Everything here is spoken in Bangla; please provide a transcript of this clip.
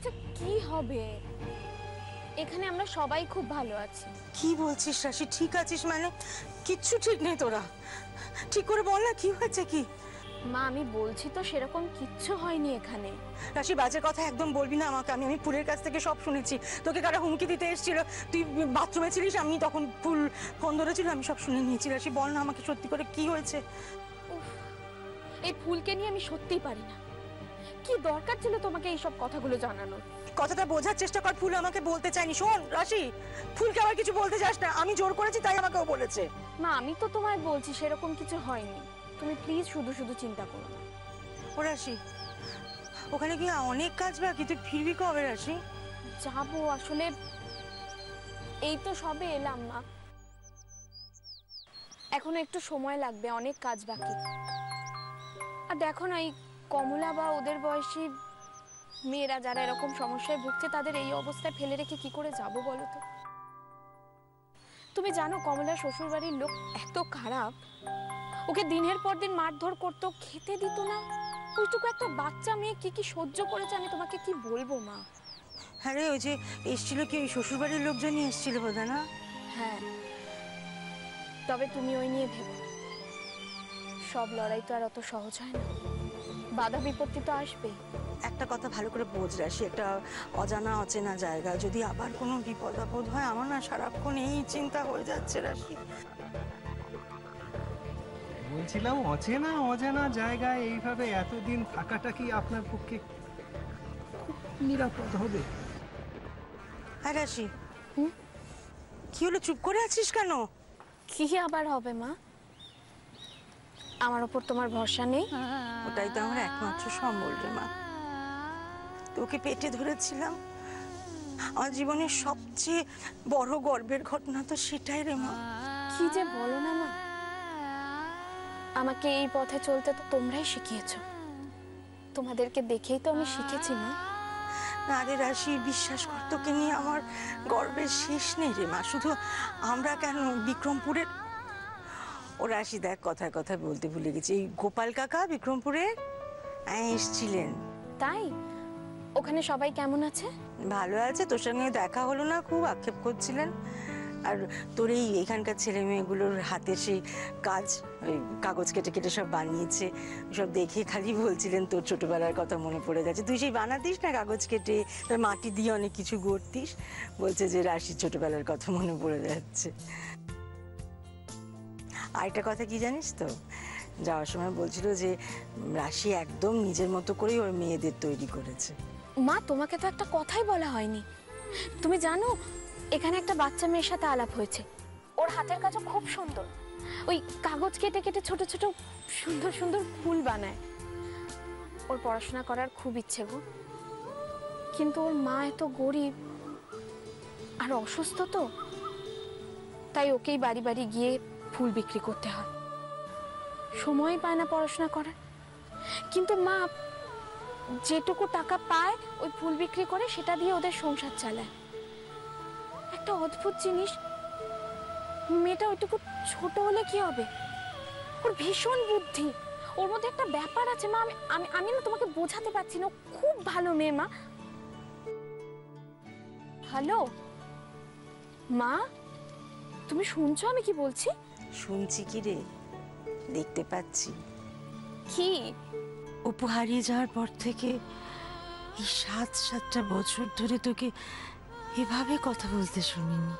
আচ্ছা কি হবে, এখানে আমরা সবাই খুব ভালো আছি। কি বলছিস রাশি? ঠিক আছিস মানে? কিচ্ছু ঠিক নেই তোরা। ঠিক করে বল না, কি হয়েছে কি? মা আমি বলছি তো সেরকম কিচ্ছু হয়নি এখানে। রাশি বাজে কথা একদম বলবি না আমাকে। আমি ফুলের কাছ থেকে সব শুনেছি। তোকে কারা হুমকি দিতে এসেছিল, তুই বাথরুমে ছিলিস, আমি তখন ফুল ফোন ধরেছিল, আমি সব শুনে নিয়েছি। রাশি বল না আমাকে সত্যি করে কি হয়েছে। এই ফুলকে নিয়ে আমি সত্যিই পারি না। কি দরকার ছিল তোমাকে এইসব কথাগুলো জানানোর? কথাটা বোঝার চেষ্টা কর। ফুল আমাকে বলতে চাইনি। শোন রাশি, ফুলকে আবার কিছু বলতে যাস না। আমি জোর করেছি তাই আমাকেও বলেছে। মা আমি তো তোমায় বলছি সেরকম কিছু হয়নি, তুমি প্লিজ শুধু শুধু চিন্তা করো না। ও রাশি, ওখানে কি অনেক কাজ বাকি? তুই ফিরবি কবে রাশি? যাবো আসলে, এই তো সবে এলাম মা, এখনো একটু সময় লাগবে, অনেক কাজ বাকি। আর দেখো না, এই কমলা বা ওদের বয়সী মেয়েরা যারা এরকম সমস্যায় ভুগছে, তাদের এই অবস্থায় ফেলে রেখে কি করে যাব বলো তো? তুমি জানো কমলার শ্বশুর বাড়ির লোক এত খারাপ, ওকে দিনের পর দিন মারধর করতো, খেতে দিত না। ওইটুকু একটা বাচ্চা মেয়ে কি কি সহ্য করেছে আমি তোমাকে কি বলবো মা। হ্যাঁ রে, ওই যে এসছিল কি, ওই শ্বশুর বাড়ির লোকজনই এসছিল বোধহয় না? হ্যাঁ, তবে তুমি ওই নিয়ে ভেবো না। সব লড়াই তো আর অত সহজ হয় না, বাধা বিপত্তি তো আসবেই। একটা কথা ভালো করে বোঝ রাশি, একটা অজানা অচেনা জায়গা, যদি আবার কোনো বিপদ আপদ হয়, আমার না সারাক্ষণ এই চিন্তা হয়ে যাচ্ছে রাশি। বলছিলাম অচেনা অজানা জায়গায় এইভাবে এতদিন থাকাটা কি আপনার পক্ষে খুব নিরাপদ হবে? হ্যাঁ রাশি, কি হলো, চুপ করে আছিস কেন? কি আবার হবে মা? আমার ওপর তোমার ভরসা নেই? ওটাই তো আমার একমাত্র সম্বল রে মা। তোকে পেটে ধরেছিলাম, আমার জীবনের সবচেয়ে বড় গর্বের ঘটনা তো সেটাই রে মা। কি যে বলো না মা, আমাকে এই পথে চলতে তো তোমরাই শিখিয়েছো, তোমাদেরকে দেখেই তো আমি শিখেছি মা। না রে রাশি, বিশ্বাস কর, তোকে নিয়ে আমার গর্বের শেষ নেই রে মা। শুধু আমরা কেন, বিক্রমপুরের ও রাশি দেখ, কথায় কথায় বলতে ভুলে গেছি, এই গোপাল কাকা বিক্রমপুরে এসেছিলেন। তাই? ওখানে সবাই কেমন আছে? ভালো আছে। তোর সঙ্গে দেখা হলো না, খুব আক্ষেপ করছিলেন। আর তোর এই এখানকার ছেলে মেয়েগুলোর হাতে সেই কাজ, ওই কাগজ কেটে কেটে সব বানিয়েছে, সব দেখে খালি বলছিলেন তোর ছোটবেলার কথা মনে পড়ে যাচ্ছে। তুই সেই বানাতিস না কাগজ কেটে, তোর মাটি দিয়ে অনেক কিছু গড়তিস, বলছে যে রাশির ছোটবেলার কথা মনে পড়ে যাচ্ছে। আরেকটা কথা কি জানিস তো, যাওয়ার সময় বলছিল যে রাশি একদম নিজের মতো করেই ওর মেয়েদের তৈরি করেছে। মা তোমাকে তো একটা কথাই বলা হয়নি। তুমি জানো এখানে একটা বাচ্চা মেয়ের সাথে আলাপ হয়েছে, ওর হাতের কাজও খুব সুন্দর, ওই কাগজ কেটে কেটে ছোট ছোট সুন্দর সুন্দর ফুল বানায়। ওর পড়াশোনা করার খুব ইচ্ছে গো, কিন্তু ওর মা এত গরিব আর অসুস্থ, তো তাই ওকেই বাড়ি বাড়ি গিয়ে ফুল বিক্রি করতে হয়, সময় পায় না পড়াশোনা করার। কিন্তু মা যেটুকু টাকা পায় ওই ফুল বিক্রি করে সেটা দিয়ে ওদের সংসার চালায়। একটা অদ্ভুত জিনিস, মেয়েটা ওইটুকু ছোট হলে কি হবে, ওর ভীষণ বুদ্ধি, ওর মধ্যে একটা ব্যাপার আছে মা, আমি আমি না তোমাকে বোঝাতে পারছি না, খুব ভালো মেয়ে মা। হ্যালো মা, তুমি শুনছো আমি কি বলছি? শুনছি কি রে, দেখতে পাচ্ছি। কি? অপু হারিয়ে যাওয়ার পর থেকে এই 7-7টা বছর ধরে তোকে এভাবে কথা বলতে শুনিনি।